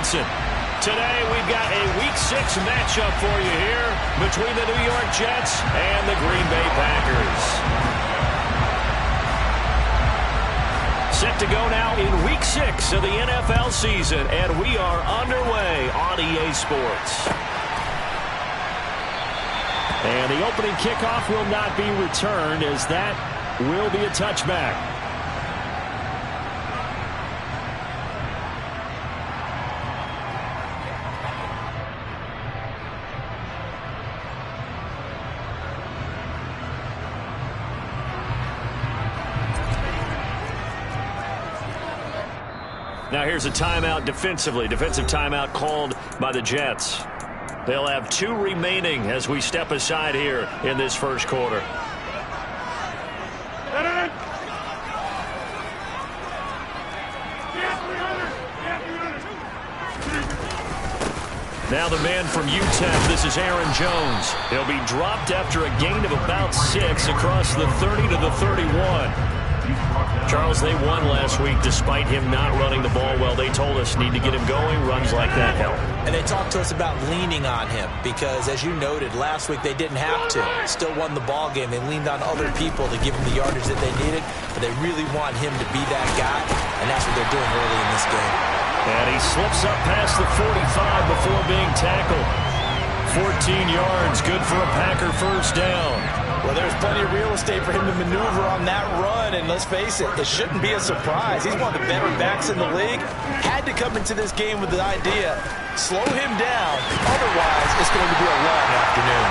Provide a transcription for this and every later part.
Wilson. Today we've got a Week 6 matchup for you here between the New York Jets and the Green Bay Packers. Set to go now in Week 6 of the NFL season, and we are underway on EA Sports. And the opening kickoff will not be returned, as that will be a touchback. Now here's a timeout defensively. Defensive timeout called by the Jets. They'll have 2 remaining as we step aside here in this first quarter. Now the man from UTEP, this is Aaron Jones. He'll be dropped after a gain of about 6 across the 30 to the 31. Charles, they won last week despite him not running the ball well. They told us need to get him going. Runs like that help. And they talked to us about leaning on him because, as you noted, last week they didn't have to. Still won the ball game. They leaned on other people to give him the yardage that they needed, but they really want him to be that guy, and that's what they're doing early in this game. And he slips up past the 45 before being tackled. 14 yards, good for a Packer first down. Well, there's plenty of real estate for him to maneuver on that run, and let's face it, it shouldn't be a surprise. He's one of the better backs in the league. Had to come into this game with the idea, slow him down, otherwise it's going to be a long afternoon.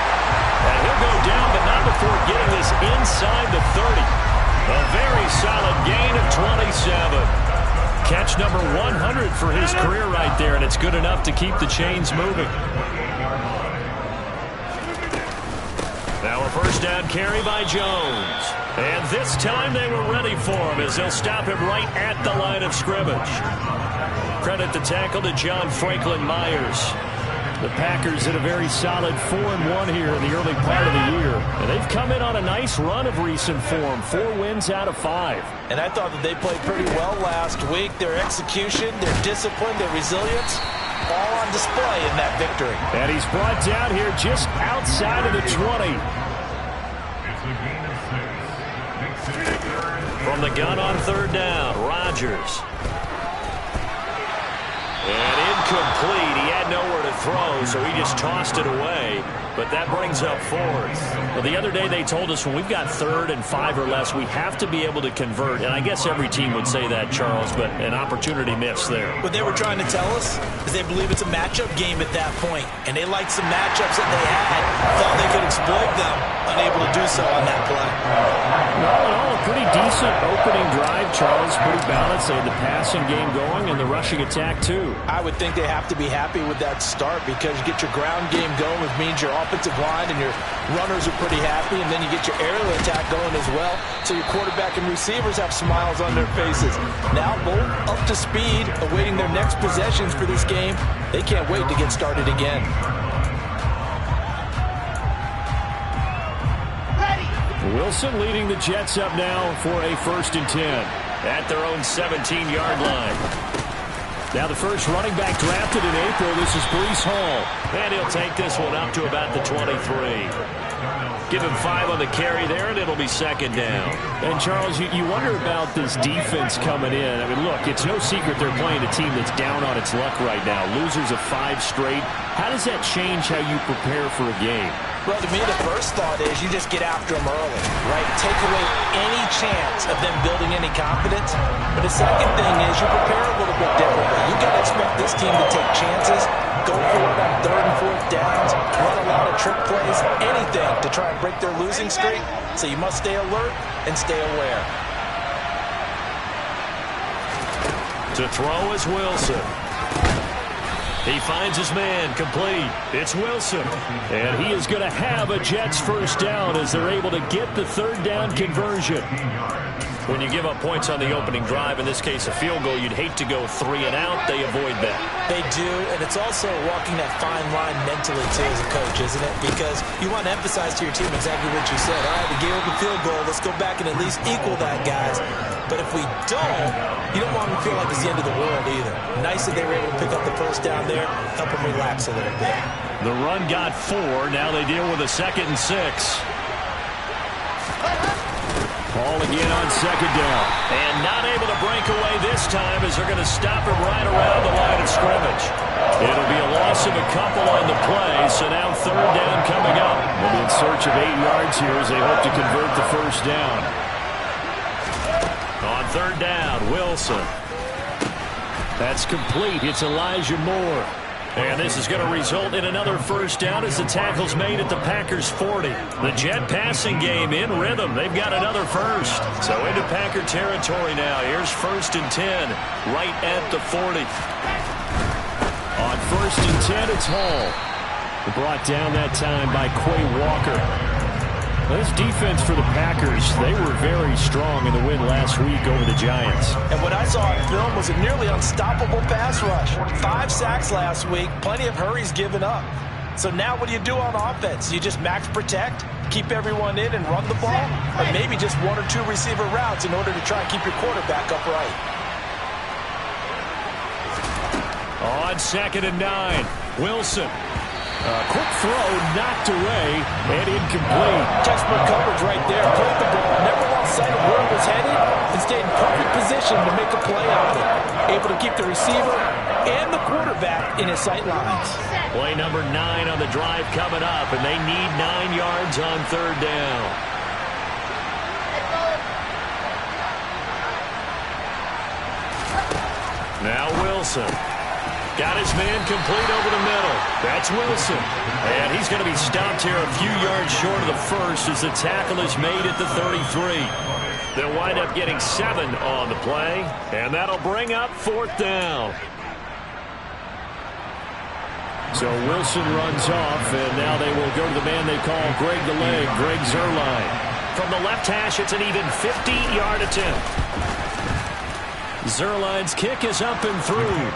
And he'll go down, but not before getting this inside the 30. A very solid gain of 27. Catch number 100 for his career right there, and it's good enough to keep the chains moving. Now a first down carry by Jones. And this time they were ready for him as they'll stop him right at the line of scrimmage. Credit the tackle to John Franklin Myers. The Packers in a very solid 4-1 here in the early part of the year. And they've come in on a nice run of recent form. 4 wins out of 5. And I thought that they played pretty well last week. Their execution, their discipline, their resilience, all on display in that victory. And he's brought down here just outside of the 20. From the gun on third down, Rodgers. And incomplete. He had nowhere to throw, so he just tossed it away. But that brings up 4th. Well, the other day they told us when we've got 3rd and 5 or less, we have to be able to convert. And I guess every team would say that, Charles, but an opportunity missed there. What they were trying to tell us is they believe it's a matchup game at that point. And they liked some matchups that they had, thought they could exploit them, unable to do so on that play. All in all, a pretty decent opening drive, Charles. Pretty balanced. They had the passing game going and the rushing attack, too. I would think they have to be happy with that start because you get your ground game going, which means your offensive line and your runners are pretty happy, and then you get your aerial attack going as well, so your quarterback and receivers have smiles on their faces. Now both up to speed, awaiting their next possessions for this game. They can't wait to get started again. Wilson leading the Jets up now for a 1st and 10 at their own 17-yard line. Now the first running back drafted in April, this is Breece Hall. And he'll take this one up to about the 23. Give him 5 on the carry there, and it'll be 2nd down. And, Charles, you wonder about this defense coming in. I mean, look, it's no secret they're playing a team that's down on its luck right now. Losers of 5 straight. How does that change how you prepare for a game? Well, to me, the first thought is you just get after them early, right? Take away any chance of them building any confidence. But the second thing is you prepare a little bit differently. You got to expect this team to take chances, go for it on 3rd and 4th downs, run a lot of trick plays, anything to try and break their losing streak. So you must stay alert and stay aware. To throw is Wilson. He finds his man, complete. It's Wilson. And he is going to have a Jets first down as they're able to get the 3rd down conversion. When you give up points on the opening drive, in this case a field goal, you'd hate to go 3 and out. They avoid that. They do, and it's also walking that fine line mentally, too, as a coach, isn't it? Because you want to emphasize to your team exactly what you said. All right, we gave up a field goal. Let's go back and at least equal that, guys. But if we don't, you don't want them to feel like it's the end of the world either. Nice that they were able to pick up the first down there, help them relax a little bit. The run got 4. Now they deal with a 2nd and 6. Ball again on 2nd down. And not able to break away this time as they're going to stop him right around the line of scrimmage. It'll be a loss of a couple on the play, so now 3rd down coming up. They'll be in search of 8 yards here as they hope to convert the first down. On 3rd down, Wilson. That's complete. It's Elijah Moore. And this is going to result in another first down as the tackle's made at the Packers' 40. The Jet passing game in rhythm. They've got another first. So into Packer territory now. Here's 1st and 10 right at the 40. On 1st and 10, it's Hall. Brought down that time by Quay Walker. This defense for the Packers, they were very strong in the win last week over the Giants. And what I saw on film was a nearly unstoppable pass rush. 5 sacks last week, plenty of hurries given up. So now what do you do on offense? You just max protect, keep everyone in and run the ball? Or maybe just 1 or 2 receiver routes in order to try and keep your quarterback upright? On 2nd and 9, Wilson. Quick throw, knocked away, and incomplete. Textbook coverage right there. Played the ball, never lost sight of where it was headed, and stayed in perfect position to make a play on it. Able to keep the receiver and the quarterback in his sight lines. Play number 9 on the drive coming up, and they need 9 yards on 3rd down. Now Wilson. Got his man complete over the middle. That's Wilson. And he's going to be stopped here a few yards short of the first as the tackle is made at the 33. They'll wind up getting 7 on the play, and that'll bring up 4th down. So Wilson runs off, and now they will go to the man they call Greg the Leg, Greg Zuerlein. From the left hash, it's an even 50-yard attempt. Zuerlein's kick is up and through.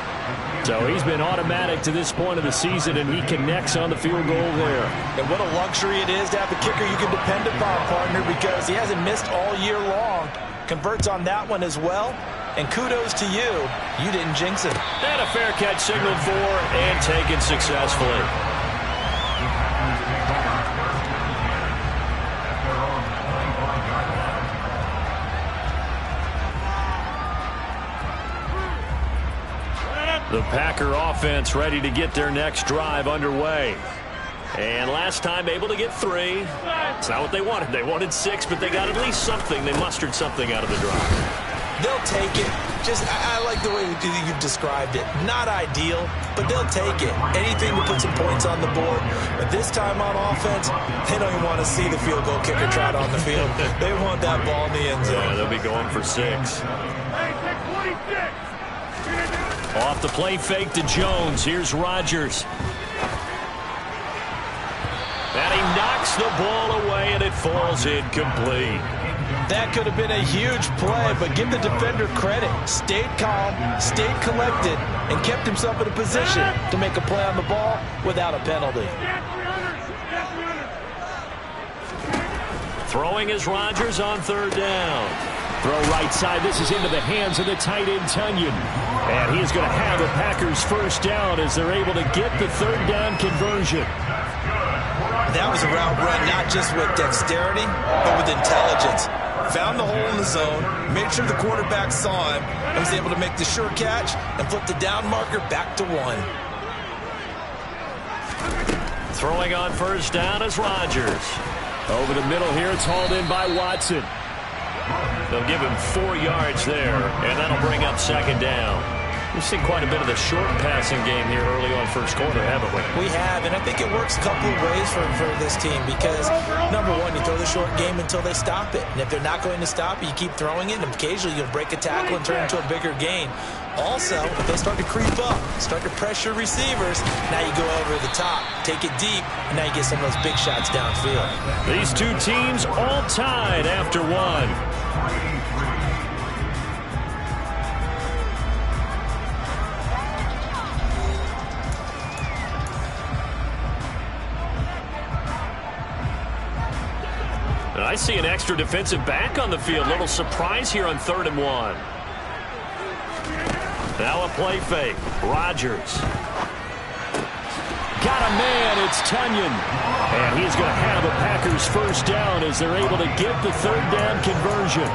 So he's been automatic to this point of the season, and he connects on the field goal there. And what a luxury it is to have a kicker you can depend upon, partner, because he hasn't missed all year long. Converts on that one as well. And kudos to you. You didn't jinx it. And a fair catch signaled for and taken successfully. The Packer offense ready to get their next drive underway. And last time able to get 3. It's not what they wanted. They wanted 6, but they got at least something. They mustered something out of the drive. They'll take it. I like the way you've described it. Not ideal, but they'll take it. Anything to put some points on the board. But this time on offense, they don't even want to see the field goal kicker trot on the field. They want that ball in the end zone. Yeah, they'll be going for 6. Off the play fake to Jones. Here's Rodgers. And he knocks the ball away, and it falls incomplete. That could have been a huge play, but give the defender credit. Stayed calm, stayed collected, and kept himself in a position to make a play on the ball without a penalty. Throwing is Rodgers on 3rd down. Throw right side. This is into the hands of the tight end, Tunyon. And he is going to have a Packers first down as they're able to get the 3rd down conversion. That was a route run not just with dexterity, but with intelligence. Found the hole in the zone, made sure the quarterback saw him, and was able to make the sure catch and flip the down marker back to 1. Throwing on first down is Rodgers. Over the middle here, it's hauled in by Watson. They'll give him 4 yards there, and that'll bring up 2nd down. We've seen quite a bit of the short passing game here early on first quarter, haven't we? We have, and I think it works a couple of ways for this team because, number one, you throw the short game until they stop it. And if they're not going to stop it, you keep throwing it, and occasionally you'll break a tackle and turn it into a bigger gain. Also, if they start to creep up, start to pressure receivers, now you go over the top, take it deep, and now you get some of those big shots downfield. These two teams all tied after 1. I see an extra defensive back on the field. Little surprise here on 3rd and 1. Now a play fake. Rodgers. Got a man. It's Tunyon. And he's going to have the Packers first down as they're able to get the 3rd down conversion.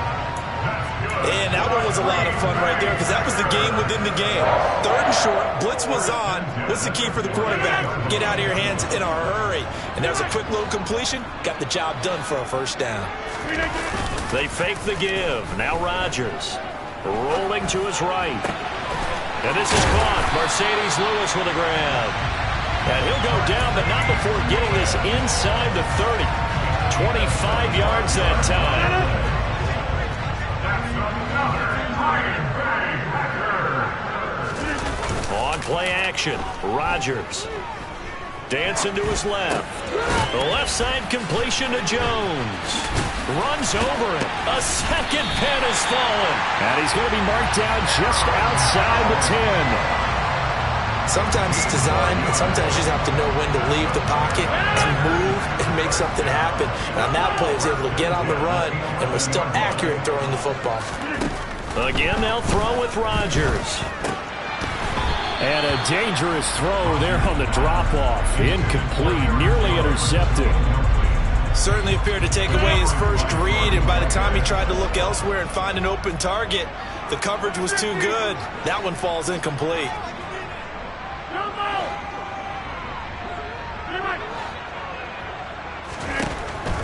And that one was a lot of fun right there because that was the game within the game. 3rd and short, blitz was on. What's the key for the quarterback? Get out of your hands in a hurry. And that was a quick little completion. Got the job done for a first down. They fake the give. Now Rodgers rolling to his right. And this is caught. Mercedes Lewis with a grab. And he'll go down, but not before getting this inside the 30. 25 yards that time. On play action, Rodgers dancing to his left. The left side completion to Jones. Runs over it. A second pen has fallen. And he's going to be marked down just outside the 10. Sometimes it's design, and sometimes you just have to know when to leave the pocket and move and make something happen. And on that play, he was able to get on the run and was still accurate throwing the football. Again, they'll throw with Rodgers. And a dangerous throw there on the drop-off. Incomplete, nearly intercepted. Certainly appeared to take away his first read, and by the time he tried to look elsewhere and find an open target, the coverage was too good. That one falls incomplete.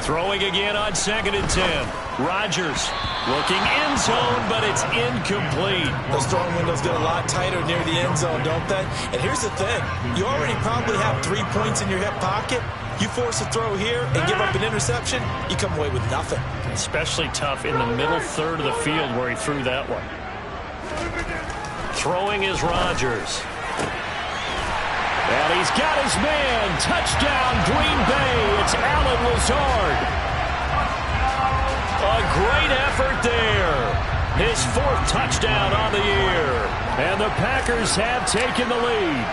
Throwing again on 2nd and 10. Rodgers looking end zone, but it's incomplete. Those throwing windows get a lot tighter near the end zone, don't they? And here's the thing. You already probably have 3 points in your hip pocket. You force a throw here and give up an interception, you come away with nothing. Especially tough in the middle 3rd of the field where he threw that one. Throwing is Rodgers. And he's got his man. Touchdown, Green Bay. It's Allen Lazard. A great effort there. His 4th touchdown on the year. And the Packers have taken the lead.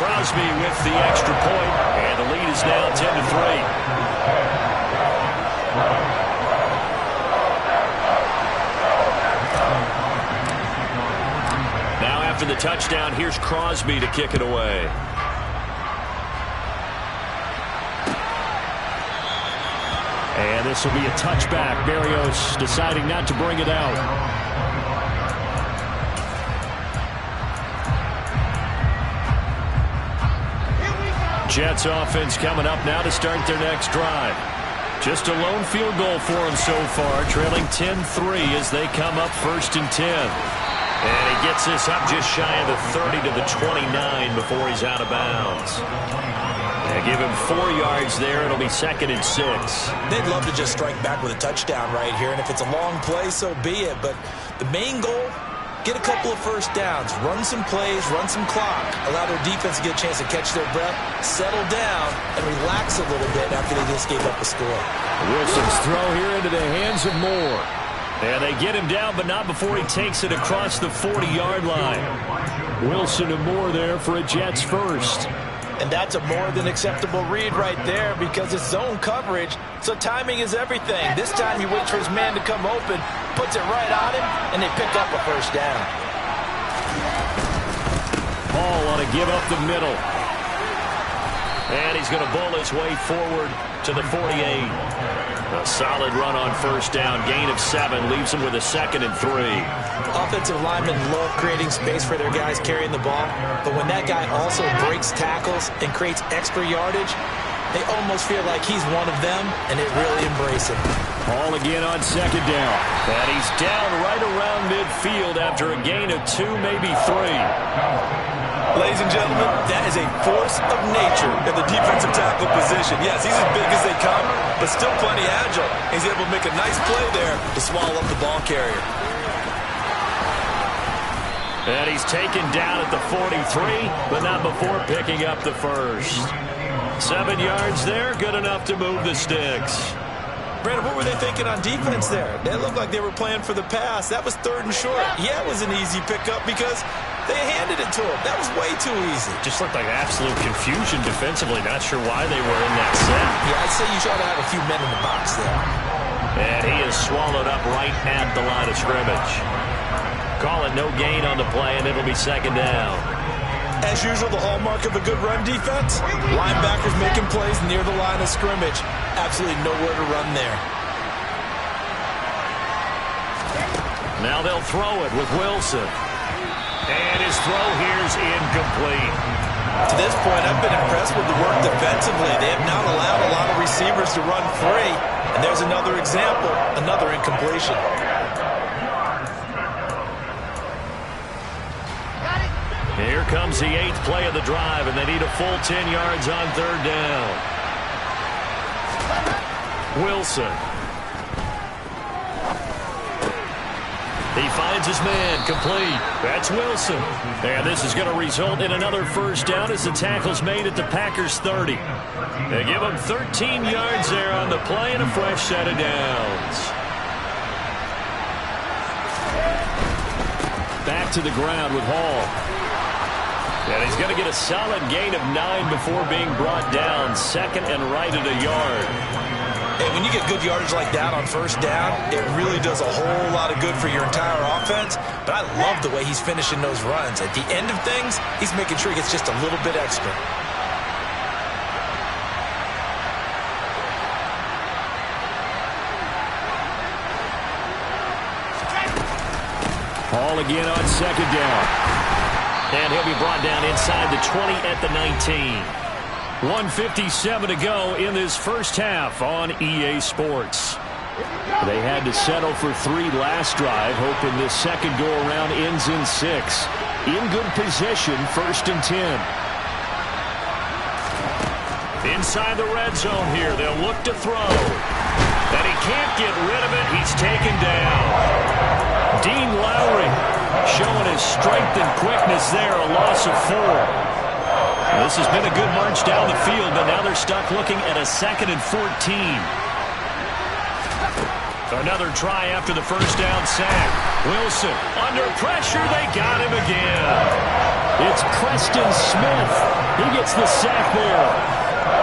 Crosby with the extra point. And the lead is now 10-3. After the touchdown, here's Crosby to kick it away. And this will be a touchback. Berrios deciding not to bring it out. Jets offense coming up now to start their next drive. Just a lone field goal for them so far, trailing 10-3 as they come up 1st and 10. And he gets this up just shy of the 30 to the 29 before he's out of bounds. And give him 4 yards there. It'll be 2nd and 6. They'd love to just strike back with a touchdown right here. And if it's a long play, so be it. But the main goal, get a couple of first downs. Run some plays, run some clock. Allow their defense to get a chance to catch their breath, settle down, and relax a little bit after they just gave up a score. Wilson's throw here into the hands of Moore. And they get him down, but not before he takes it across the 40-yard line. Wilson and Moore there for a Jets first. And that's a more than acceptable read right there because it's zone coverage, so timing is everything. This time he waits for his man to come open, puts it right on him, and they pick up a first down. Hall on a give up the middle. And he's going to bull his way forward to the 48. A solid run on first down. Gain of 7 leaves him with a 2nd and 3. Offensive linemen love creating space for their guys carrying the ball, but when that guy also breaks tackles and creates extra yardage, they almost feel like he's one of them, and they really embrace him. Hall again on 2nd down. And he's down right around midfield after a gain of 2, maybe 3. Ladies and gentlemen, that is a force of nature in the defensive tackle position. Yes, he's as big as they come, but still plenty agile. He's able to make a nice play there to swallow up the ball carrier. And he's taken down at the 43, but not before picking up the first. 7 yards there, good enough to move the sticks. Brandon, what were they thinking on defense there? They looked like they were playing for the pass. That was 3rd and short. Yeah, it was an easy pickup because They handed it to him. That was way too easy. Just looked like absolute confusion defensively. Not sure why they were in that set. Yeah, I'd say you ought to have a few men in the box there. And he is swallowed up right at the line of scrimmage. Call it no gain on the play, and it'll be second down. As usual, the hallmark of a good run defense, linebackers making plays near the line of scrimmage. Absolutely nowhere to run there. Now they'll throw it with Wilson. And his throw here's incomplete. To this point, I've been impressed with the work defensively. They have not allowed a lot of receivers to run free. And there's another example, another incompletion. Here comes the 8th play of the drive, and they need a full 10 yards on third down. Wilson. He finds his man, complete. That's Wilson. And this is going to result in another first down as the tackle's made at the Packers' 30. They give him 13 yards there on the play and a fresh set of downs. Back to the ground with Hall. And he's going to get a solid gain of 9 before being brought down. Second and right at a yard. Hey, when you get good yardage like that on first down, it really does a whole lot of good for your entire offense. But I love the way he's finishing those runs. At the end of things, he's making sure he gets just a little bit extra. Hall again on second down. And he'll be brought down inside the 20 at the 19. 1:57 to go in this first half on EA Sports. They had to settle for 3 last drive, hoping this second go-around ends in 6. In good position, 1st and 10. Inside the red zone here, they'll look to throw. And he can't get rid of it. He's taken down. Dean Lowry showing his strength and quickness there, a loss of 4. This has been a good march down the field, but now they're stuck looking at a 2nd and 14. Another try after the first down sack. Wilson under pressure. They got him again. It's Preston Smith. He gets the sack there.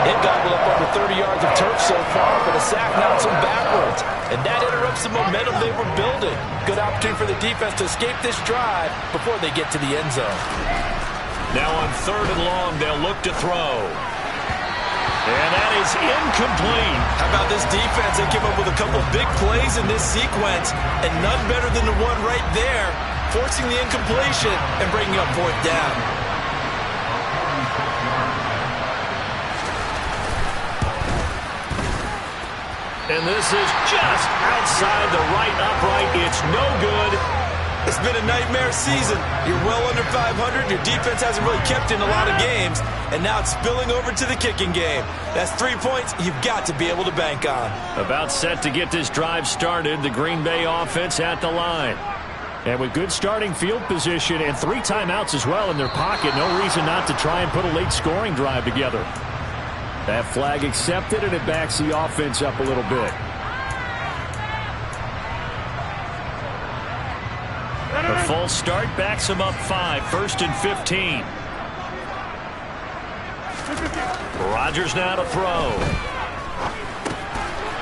They've gobbled up over 30 yards of turf so far, but a sack knocks them backwards. And that interrupts the momentum they were building. Good opportunity for the defense to escape this drive before they get to the end zone. Now on 3rd and long, they'll look to throw. And that is incomplete. How about this defense? They came up with a couple big plays in this sequence, and none better than the one right there, forcing the incompletion and bringing up 4th down. And this is just outside the right upright. It's no good. It's been a nightmare season. You're well under 500. Your defense hasn't really kept in a lot of games. And now it's spilling over to the kicking game. That's 3 points you've got to be able to bank on. About set to get this drive started. The Green Bay offense at the line. And with good starting field position and 3 timeouts as well in their pocket, no reason not to try and put a late scoring drive together. That flag accepted, and it backs the offense up a little bit. A full start backs him up 5, 1st and 15. Rodgers now to throw.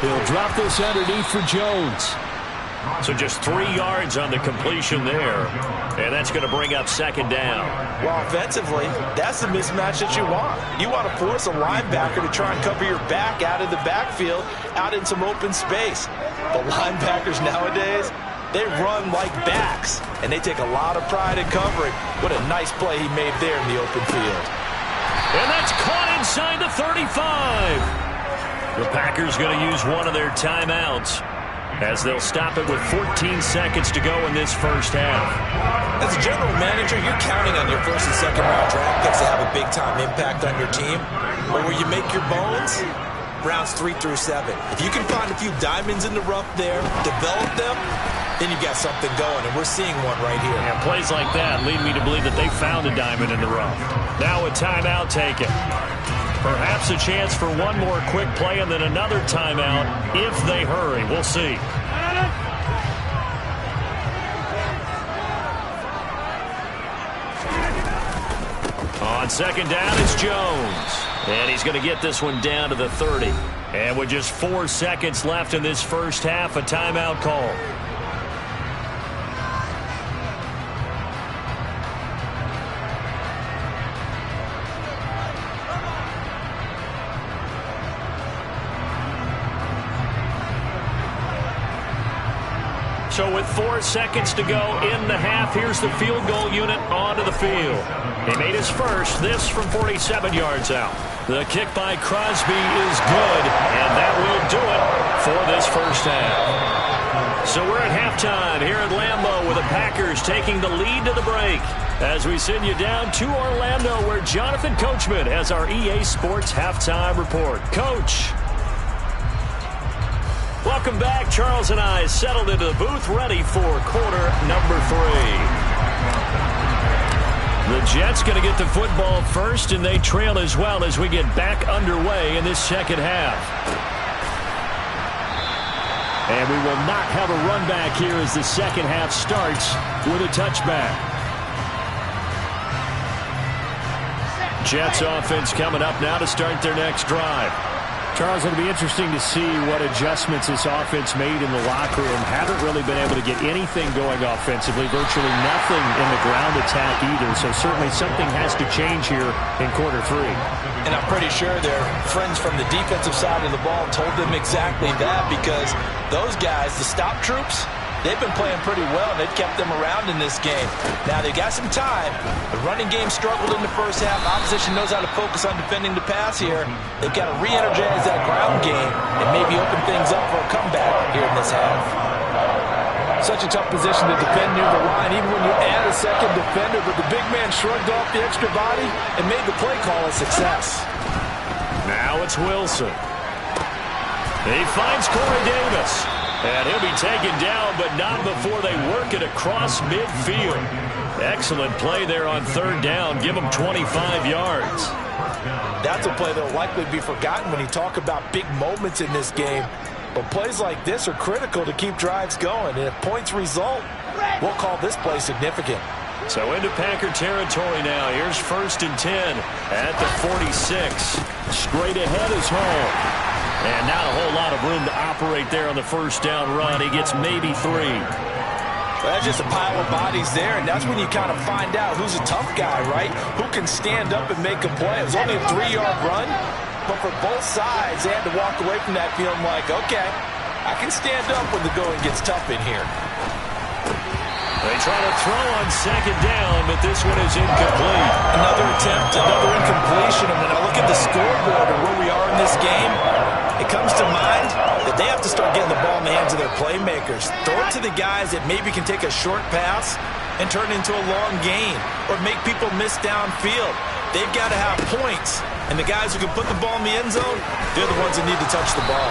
He'll drop this underneath for Jones. So just 3 yards on the completion there. And that's going to bring up 2nd down. Well, offensively, that's the mismatch that you want. You want to force a linebacker to try and cover your back out of the backfield, out in some open space. But linebackers nowadays, they run like backs, and they take a lot of pride in covering. What a nice play he made there in the open field. And that's caught inside the 35. The Packers going to use one of their timeouts, as they'll stop it with 14 seconds to go in this first half. As a general manager, you're counting on your 1st and 2nd round draft picks to have a big-time impact on your team. But where you make your bones, rounds 3 through 7. If you can find a few diamonds in the rough there, develop them, then you got something going, and we're seeing one right here. And plays like that lead me to believe that they found a diamond in the rough. Now a timeout taken. Perhaps a chance for one more quick play and then another timeout if they hurry. We'll see. On second down, it's Jones. And he's going to get this one down to the 30. And with just 4 seconds left in this first half, a timeout call. So with 4 seconds to go in the half, here's the field goal unit onto the field. He made his first, this from 47 yards out. The kick by Crosby is good, and that will do it for this first half. So we're at halftime here at Lambeau with the Packers taking the lead to the break. As we send you down to Orlando where Jonathan Coachman has our EA Sports halftime report. Coach. Welcome back. Charles and I settled into the booth ready for quarter number 3. The Jets going to get the football first, and they trail as well as we get back underway in this second half. And we will not have a run back here as the second half starts with a touchback. Jets offense coming up now to start their next drive. Charles, it'll be interesting to see what adjustments this offense made in the locker room. Haven't really been able to get anything going offensively, virtually nothing in the ground attack either. So certainly something has to change here in quarter 3. And I'm pretty sure their friends from the defensive side of the ball told them exactly that, because those guys, the stop troops, they've been playing pretty well, and they've kept them around in this game. Now, they've got some time. The running game struggled in the first half. Opposition knows how to focus on defending the pass here. They've got to re-energize that ground game and maybe open things up for a comeback here in this half. Such a tough position to defend near the line, even when you add a second defender, but the big man shrugged off the extra body and made the play call a success. Now it's Wilson. He finds Corey Davis. And he'll be taken down, but not before they work it across midfield. Excellent play there on third down. Give them 25 yards. That's a play that will likely be forgotten when you talk about big moments in this game. But plays like this are critical to keep drives going. And if points result, we'll call this play significant. So into Packer territory now. Here's 1st and 10 at the 46. Straight ahead is Hall. And not a whole lot of room to operate there on the first down run. He gets maybe 3. Well, that's just a pile of bodies there, and that's when you kind of find out who's a tough guy, right? Who can stand up and make a play. It was only a 3-yard run, but for both sides, they had to walk away from that feeling like, okay, I can stand up when the going gets tough in here. They try to throw on second down, but this one is incomplete. Another attempt, another incompletion. And when I look at the scoreboard and where we are in this game, it comes to mind that they have to start getting the ball in the hands of their playmakers. Throw it to the guys that maybe can take a short pass and turn it into a long gain or make people miss downfield. They've got to have points. And the guys who can put the ball in the end zone, they're the ones that need to touch the ball.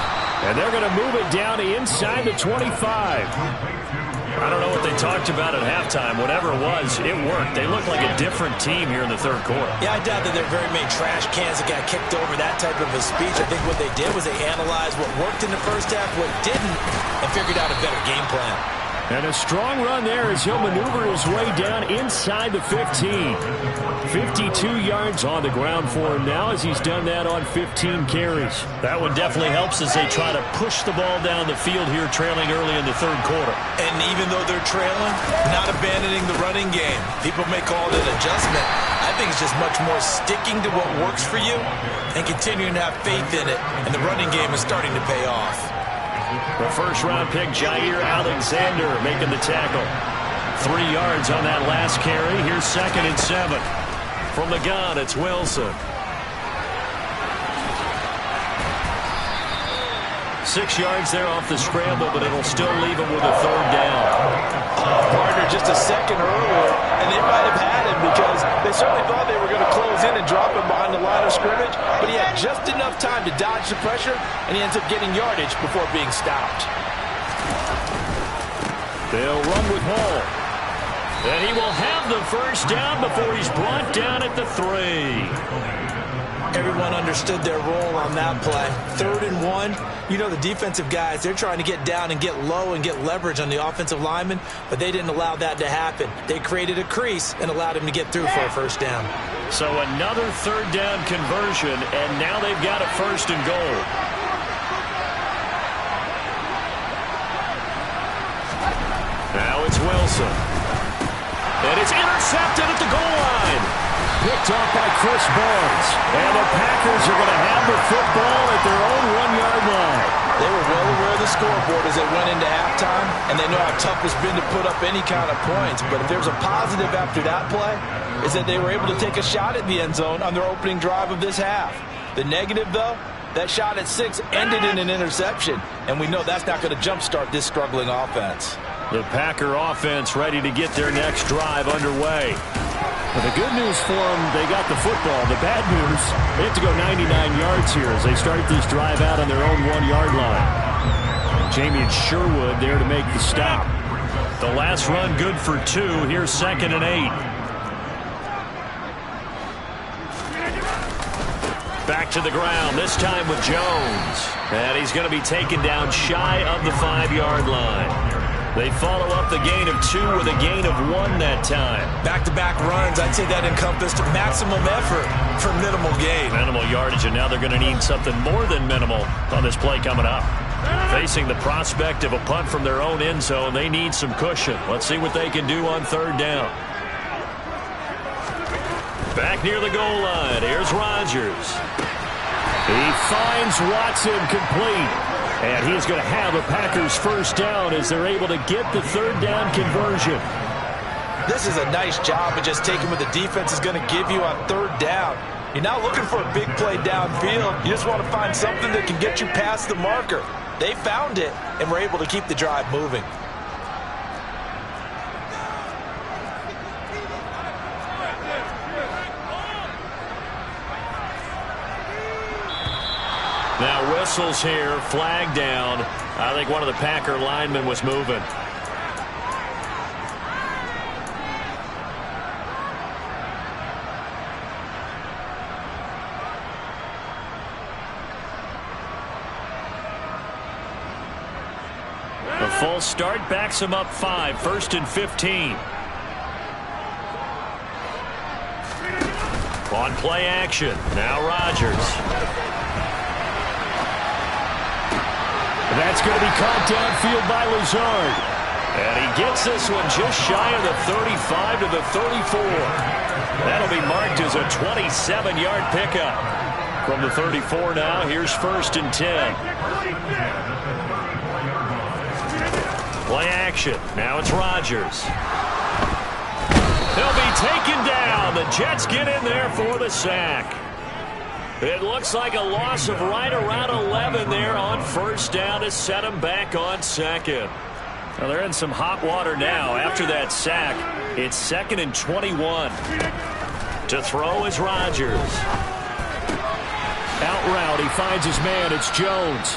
And they're going to move it down to inside the 25. I don't know what they talked about at halftime. Whatever it was, it worked. They look like a different team here in the third quarter. Yeah, I doubt that there are very many trash cans that got kicked over, that type of a speech. I think what they did was they analyzed what worked in the first half, what didn't, and figured out a better game plan. And a strong run there as he'll maneuver his way down inside the 15. 52 yards on the ground for him now as he's done that on 15 carries. That one definitely helps as they try to push the ball down the field here, trailing early in the third quarter. And even though they're trailing, not abandoning the running game. People may call it an adjustment. I think it's just much more sticking to what works for you and continuing to have faith in it. And the running game is starting to pay off. The first-round pick, Jair Alexander, making the tackle. 3 yards on that last carry. Here's 2nd and 7. From the gun, it's Wilson. 6 yards there off the scramble, but it'll still leave him with a third down. Partner just a second earlier, and they might have had him because they certainly thought they were going to close in and drop him behind the line of scrimmage, but he had just enough time to dodge the pressure, and he ends up getting yardage before being stopped. They'll run with Hall. And he will have the first down before he's brought down at the 3. Everyone understood their role on that play. 3rd and 1. You know the defensive guys, they're trying to get down and get low and get leverage on the offensive lineman, but they didn't allow that to happen. They created a crease and allowed him to get through for a first down. So another 3rd down conversion, and now they've got a 1st and goal. Now it's Wilson. And it's intercepted at the goal line. Picked off by Chris Barnes. And the Packers are going to have the football at their own 1-yard line. They were well aware of the scoreboard as they went into halftime, and they know how tough it's been to put up any kind of points. But if there's a positive after that play, is that they were able to take a shot at the end zone on their opening drive of this half. The negative, though, that shot at 6 ended in an interception, and we know that's not going to jumpstart this struggling offense. The Packer offense ready to get their next drive underway. Well, the good news for them, they got the football. The bad news, they have to go 99 yards here as they start this drive out on their own 1-yard line. Jamie and Sherwood there to make the stop. The last run good for 2. Here's 2nd and 8. Back to the ground, this time with Jones. And he's going to be taken down shy of the 5-yard line. They follow up the gain of 2 with a gain of 1 that time. Back-to-back runs, I'd say that encompassed maximum effort for minimal gain. Minimal yardage, and now they're going to need something more than minimal on this play coming up. Facing the prospect of a punt from their own end zone, they need some cushion. Let's see what they can do on 3rd down. Back near the goal line, here's Rodgers. He finds Watson complete. And he's going to have a Packers 1st down as they're able to get the 3rd down conversion. This is a nice job of just taking what the defense is going to give you on 3rd down. You're not looking for a big play downfield. You just want to find something that can get you past the marker. They found it and were able to keep the drive moving. Now whistles here, flag down. I think one of the Packer linemen was moving. A false start backs him up 5, 1st and 15. On play action, now Rodgers. That's going to be caught downfield by Lazard. And he gets this one just shy of the 35 to the 34. That'll be marked as a 27-yard pickup. From the 34 now, here's 1st and 10. Play action. Now it's Rodgers. He'll be taken down. The Jets get in there for the sack. It looks like a loss of right around 11 there on 1st down to set them back on 2nd. Well, they're in some hot water now. After that sack, it's 2nd and 21. To throw is Rodgers. Out route, he finds his man. It's Jones.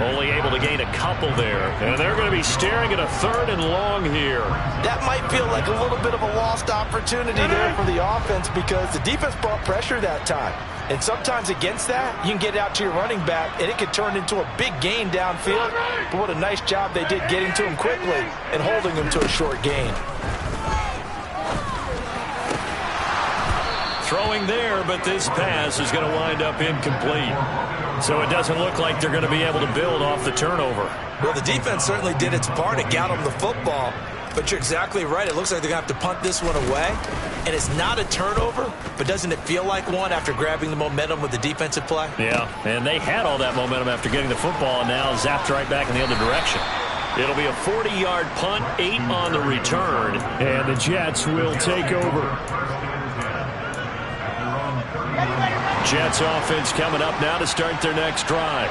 Only able to gain a couple there. And they're going to be staring at a 3rd and long here. That might feel like a little bit of a lost opportunity there for the offense because the defense brought pressure that time. And sometimes against that, you can get out to your running back, and it could turn into a big gain downfield. But what a nice job they did getting to him quickly and holding him to a short gain. Throwing there, but this pass is going to wind up incomplete. So it doesn't look like they're going to be able to build off the turnover. Well, the defense certainly did its part. It got them the football. But you're exactly right. It looks like they're going to have to punt this one away. And it's not a turnover, but doesn't it feel like one after grabbing the momentum with the defensive play? Yeah, and they had all that momentum after getting the football and now zapped right back in the other direction. It'll be a 40-yard punt, 8 on the return, and the Jets will take over. Jets offense coming up now to start their next drive.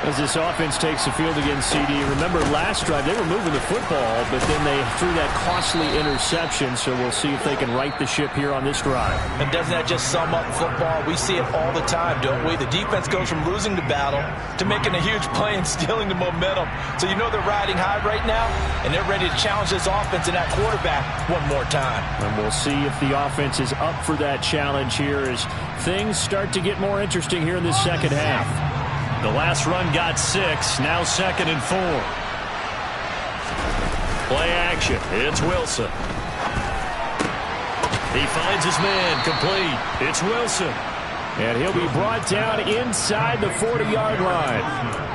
As this offense takes the field against CD, remember last drive they were moving the football, but then they threw that costly interception, so we'll see if they can right the ship here on this drive. And doesn't that just sum up football? We see it all the time, don't we? The defense goes from losing the battle to making a huge play and stealing the momentum. So you know they're riding high right now, and they're ready to challenge this offense and that quarterback one more time. And we'll see if the offense is up for that challenge here as things start to get more interesting here in this second half. The last run got 6, now 2nd and 4. Play action, it's Wilson. He finds his man, complete. It's Wilson. And he'll be brought down inside the 40-yard line.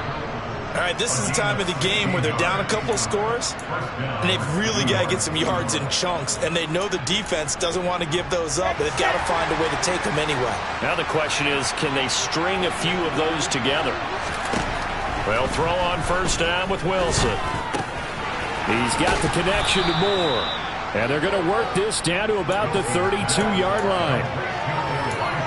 All right, this is the time of the game where they're down a couple of scores, and they've really got to get some yards in chunks, and they know the defense doesn't want to give those up, but they've got to find a way to take them anyway. Now the question is, can they string a few of those together? Well, throw on first down with Wilson. He's got the connection to Moore, and they're going to work this down to about the 32-yard line.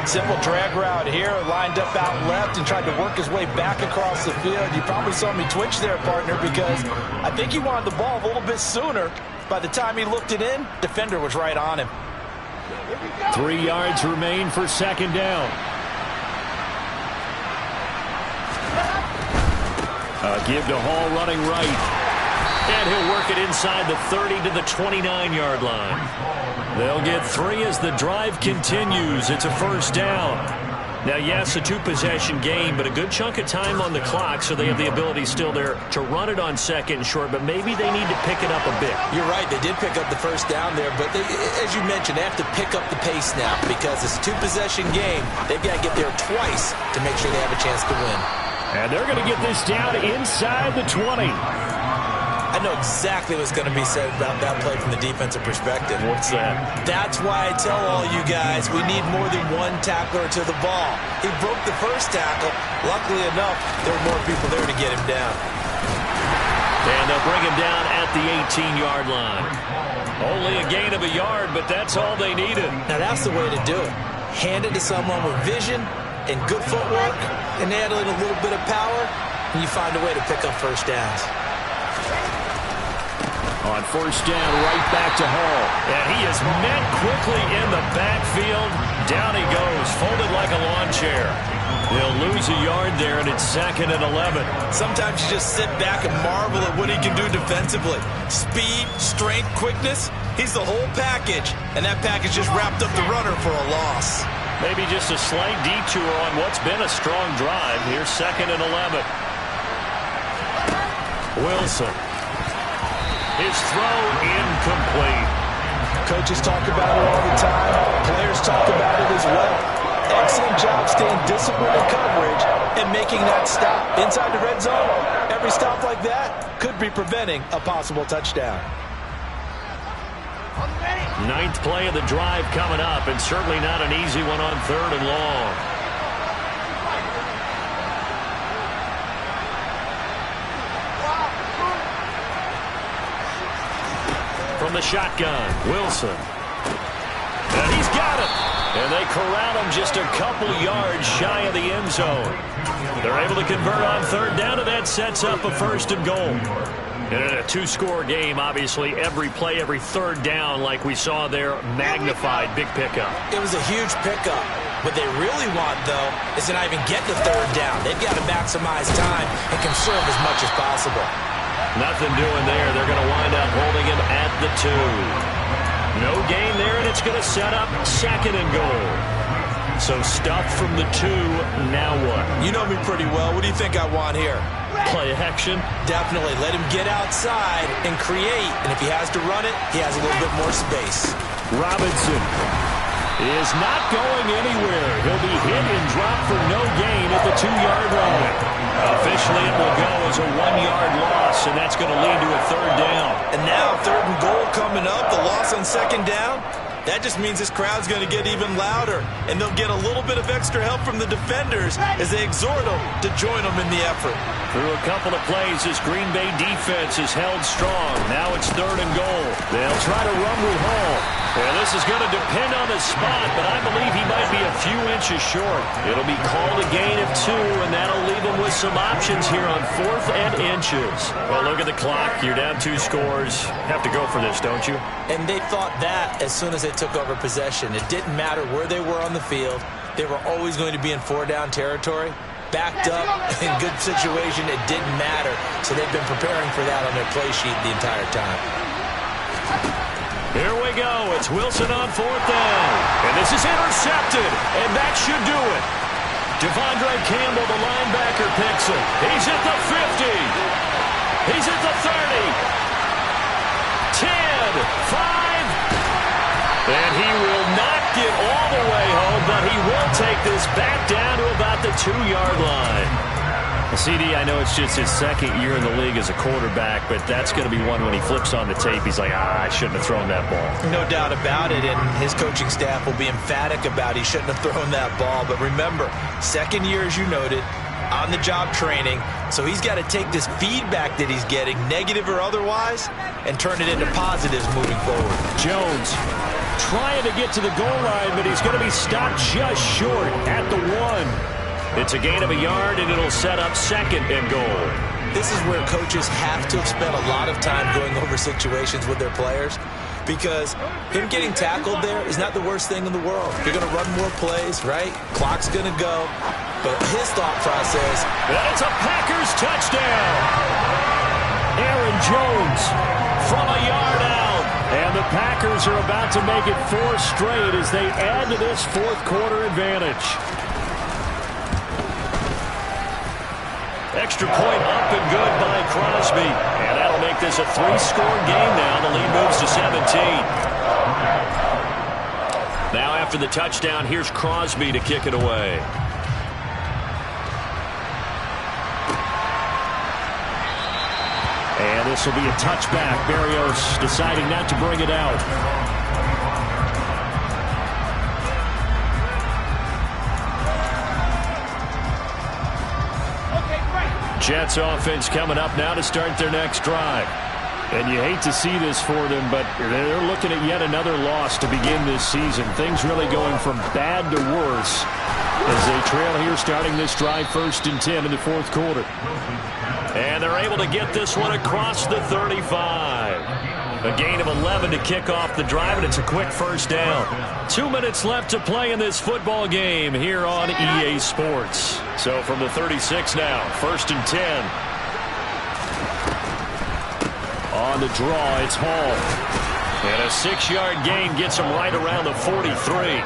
Simple drag route here, lined up out left and tried to work his way back across the field. You probably saw me twitch there, partner, because I think he wanted the ball a little bit sooner. By the time he looked it in, defender was right on him. 3 yards remain for second down. A give to Hall running right. And he'll work it inside the 30 to the 29-yard line. They'll get 3 as the drive continues. It's a first down. Now, yes, a 2-possession game, but a good chunk of time on the clock, so they have the ability still there to run it on second and short, but maybe they need to pick it up a bit. You're right. They did pick up the first down there, but as you mentioned, they have to pick up the pace now because it's a 2-possession game. They've got to get there twice to make sure they have a chance to win. And they're going to get this down inside the 20. I know exactly what's going to be said about that play from the defensive perspective. What's that? That's why I tell all you guys we need more than one tackler to the ball. He broke the first tackle. Luckily enough, there were more people there to get him down. And they'll bring him down at the 18-yard line. Only a gain of a yard, but that's all they needed. Now that's the way to do it. Hand it to someone with vision and good footwork, and add in a little bit of power, and you find a way to pick up first downs. On first down, right back to Hall. And he is met quickly in the backfield. Down he goes, folded like a lawn chair. They'll lose a yard there, and it's 2nd and 11. Sometimes you just sit back and marvel at what he can do defensively. Speed, strength, quickness, he's the whole package. And that package just wrapped up the runner for a loss. Maybe just a slight detour on what's been a strong drive. Here's 2nd and 11. Wilson. His throw incomplete. Coaches talk about it all the time. Players talk about it as well. Excellent job staying disciplined in coverage and making that stop. Inside the red zone, every stop like that could be preventing a possible touchdown. 9th play of the drive coming up, and certainly not an easy one on 3rd and long. From the shotgun, Wilson. And he's got it. And they corral him just a couple yards shy of the end zone. They're able to convert on 3rd down, and that sets up a 1st and goal. And in a 2-score game, obviously, every play, every 3rd down, like we saw there, magnified, big pickup. It was a huge pickup. What they really want, though, is to not even get the 3rd down. They've got to maximize time and conserve as much as possible. Nothing doing there. They're going to wind up holding him at the 2. No gain there, and it's going to set up 2nd and goal. So stuff from the 2, now what? You know me pretty well. What do you think I want here? Play action? Definitely. Let him get outside and create. And if he has to run it, he has a little bit more space. Robinson is not going anywhere. He'll be hit and dropped for no gain at the 2-yard line. Officially, it will go as a 1-yard loss, and that's going to lead to a 3rd down. And now 3rd and goal coming up, the loss on 2nd down. That just means this crowd's going to get even louder, and they'll get a little bit of extra help from the defenders as they exhort them to join them in the effort. Through a couple of plays, this Green Bay defense is held strong. Now it's 3rd and goal. They'll try to run with Hall. Well, this is going to depend on the spot, but I believe he might be a few inches short. It'll be called a gain of 2, and that'll leave him with some options here on 4th and inches. Well, look at the clock. You're down 2 scores. Have to go for this, don't you? And they thought that as soon as they took over possession. It didn't matter where they were on the field. They were always going to be in 4-down territory. Backed up, in good situation, it didn't matter. So they've been preparing for that on their play sheet the entire time. Here we go. It's Wilson on 4th down. And this is intercepted. And that should do it. Devondre Campbell, the linebacker, picks it. He's at the 50. He's at the 30. 10, 5. And he will not get all the way home, but he will take this back down to about the 2-yard line. CD, I know it's just his 2nd year in the league as a quarterback, but that's going to be one when he flips on the tape, he's like, I shouldn't have thrown that ball. No doubt about it, and his coaching staff will be emphatic about he shouldn't have thrown that ball. But remember, 2nd year, as you noted, on-the-job training, so he's got to take this feedback that he's getting, negative or otherwise, and turn it into positives moving forward. Jones trying to get to the goal line, but he's going to be stopped just short at the 1. It's a gain of a yard, and it'll set up 2nd and goal. This is where coaches have to have spent a lot of time going over situations with their players, because him getting tackled there is not the worst thing in the world. You're going to run more plays, right? Clock's going to go. But his thought process... And it's a Packers touchdown. Aaron Jones from a yard out. And the Packers are about to make it 4 straight as they add to this 4th quarter advantage. Extra point up and good by Crosby. And that'll make this a 3-score game now. The lead moves to 17. Now after the touchdown, here's Crosby to kick it away. And this will be a touchback. Berrios deciding not to bring it out. Jets offense coming up now to start their next drive. And you hate to see this for them, but they're looking at yet another loss to begin this season. Things really going from bad to worse as they trail here starting this drive 1st and 10 in the 4th quarter. And they're able to get this one across the 35. A gain of 11 to kick off the drive, and it's a quick 1st down. 2 minutes left to play in this football game here on EA Sports. So from the 36 now, 1st and 10. On the draw, it's Hall. And a 6-yard gain gets him right around the 43.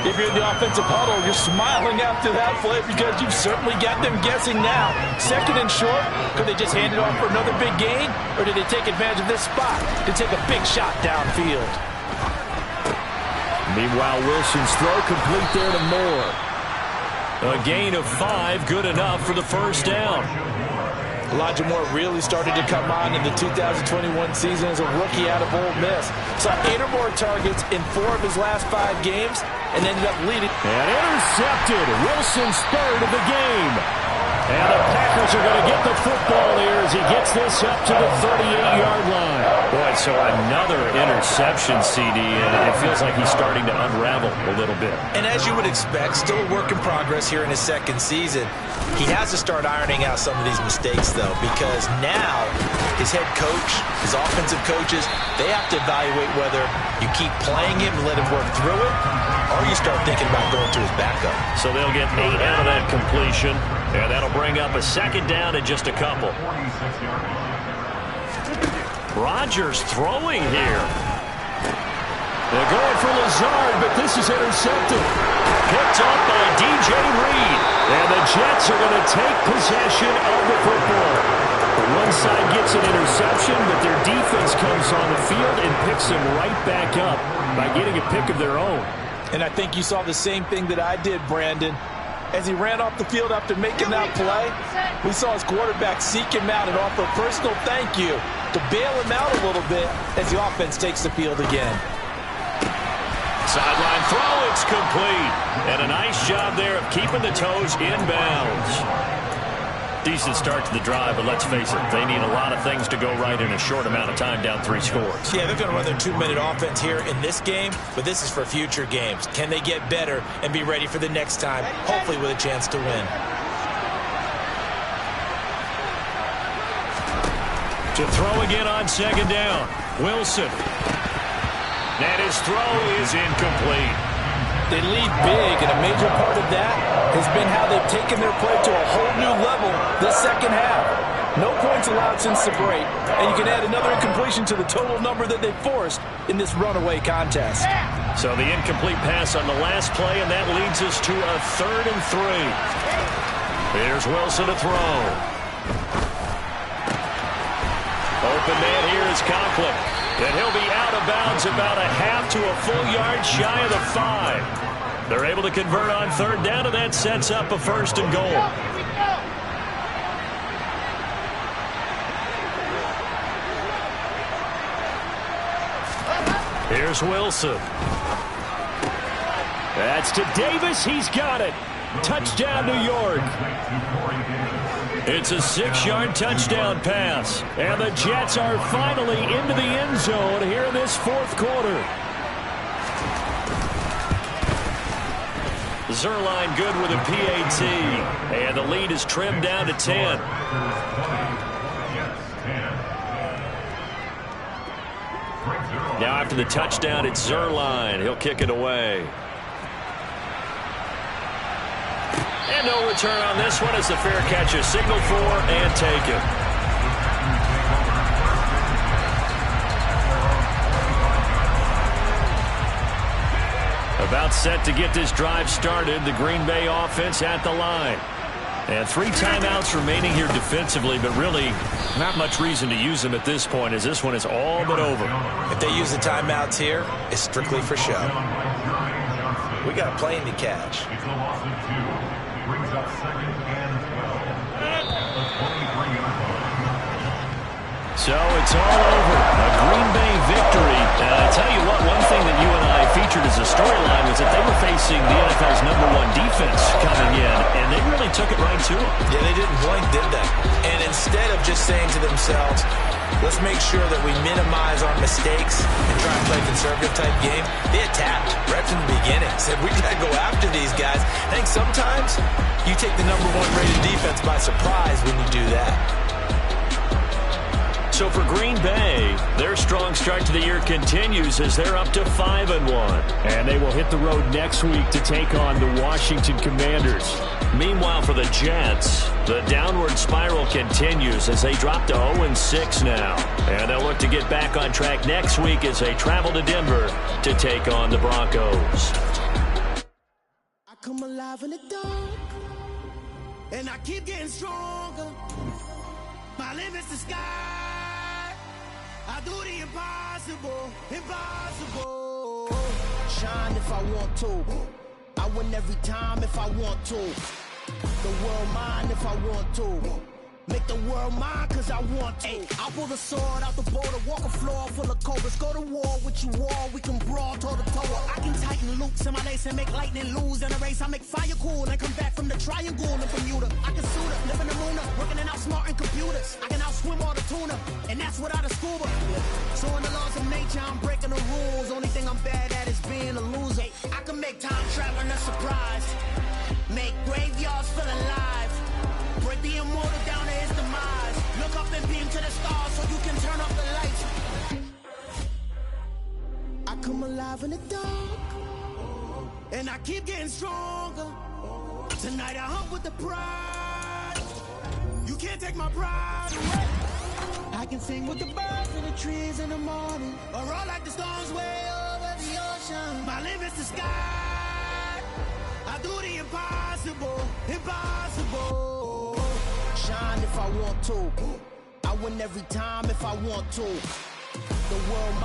If you're in the offensive huddle, you're smiling after that play because you've certainly got them guessing now. 2nd and short, could they just hand it off for another big gain? Or did they take advantage of this spot to take a big shot downfield? Meanwhile, Wilson's throw complete there to Moore. A gain of 5, good enough for the 1st down. Elijah Moore really started to come on in the 2021 season as a rookie out of Ole Miss. Saw 8 or more targets in 4 of his last 5 games and ended up leading. And intercepted. Wilson's 3rd of the game. And the Packers are going to get the football here as he gets this up to the 38-yard line. Boy, so another interception, CD, and it feels like he's starting to unravel a little bit. And as you would expect, still a work in progress here in his 2nd season. He has to start ironing out some of these mistakes, though, because now his head coach, his offensive coaches, they have to evaluate whether you keep playing him and let him work through it, or you start thinking about going to his backup. So they'll get 8 out of that completion, and that'll bring up a 2nd down and just a couple. Rodgers throwing here. They're going for Lazard, but this is intercepted. Picked up by DJ Reed. And the Jets are going to take possession of the football. One side gets an interception, but their defense comes on the field and picks them right back up by getting a pick of their own. And I think you saw the same thing that I did, Brandon. As he ran off the field after making that play, we saw his quarterback seek him out and offer a personal thank you to bail him out a little bit as the offense takes the field again. Sideline throw, it's complete. And a nice job there of keeping the toes inbounds. Decent start to the drive, but let's face it, they need a lot of things to go right in a short amount of time, down 3 scores. Yeah, they're going to run their 2-minute offense here in this game, but this is for future games. Can they get better and be ready for the next time, hopefully with a chance to win? To throw again on 2nd down. Wilson. And his throw is incomplete. They lead big, and a major part of that has been how they've taken their play to a whole new level this second half. No points allowed since the break, and you can add another incompletion to the total number that they forced in this runaway contest. So the incomplete pass on the last play, and that leads us to a 3rd and 3. Here's Wilson to throw. Open man here is Conklin. And he'll be out of bounds about a half to a full yard shy of the 5. They're able to convert on 3rd down, and that sets up a 1st and goal. Here's Wilson. That's to Davis. He's got it. Touchdown, New York. It's a 6-yard touchdown pass. And the Jets are finally into the end zone here in this 4th quarter. Zerline good with a PAT. And the lead is trimmed down to 10. Now after the touchdown, it's Zerline. He'll kick it away. And no return on this one as the fair catch is signaled for and taken. About set to get this drive started. The Green Bay offense at the line. And 3 timeouts remaining here defensively, but really not much reason to use them at this point as this one is all but over. If they use the timeouts here, it's strictly for show. We got a plane to catch. So it's all over. A Green Bay victory. And I tell you what, one thing that you and I featured as a storyline was that they were facing the NFL's #1 defense coming in, and they really took it right to them. Yeah, they didn't blink, did they? And instead of just saying to themselves, let's make sure that we minimize our mistakes and try and play a conservative-type game, they attacked right from the beginning. Said, we got to go after these guys. I think sometimes you take the #1 rated defense by surprise when you do that. So for Green Bay, their strong start to the year continues as they're up to 5-1. And they will hit the road next week to take on the Washington Commanders. Meanwhile, for the Jets, the downward spiral continues as they drop to 0-6 now. And they'll look to get back on track next week as they travel to Denver to take on the Broncos. I come alive in the dark, and I keep getting stronger. My limit's the sky. I do the impossible, impossible. Shine if I want to. I win every time if I want to. The world mine if I want to. Make the world mine cause I want to. I pull the sword out the border, walk a floor full of cobras. Go to war with you all, we can brawl toe to toe. I can tighten loops in my lace and make lightning lose in a race. I make fire cool and come back from the triangle in Bermuda. I can suit up, live in the moon up, working and outsmarting computers. I can outswim all the tuna, and that's without a scuba. So in the laws of nature, I'm breaking the rules. Only thing I'm bad at is being a loser. I can make time traveling a surprise. Make graveyards feel alive. Break the immortal down to his demise. Look up and beam to the stars so you can turn off the lights. I come alive in the dark, and I keep getting stronger. Tonight I hunt with the pride. You can't take my pride away. I can sing with the birds and the trees in the morning, or roll like the storms way over the ocean. My limit's the sky. I do the impossible, impossible. Shine if I want to. I win every time if I want to. The world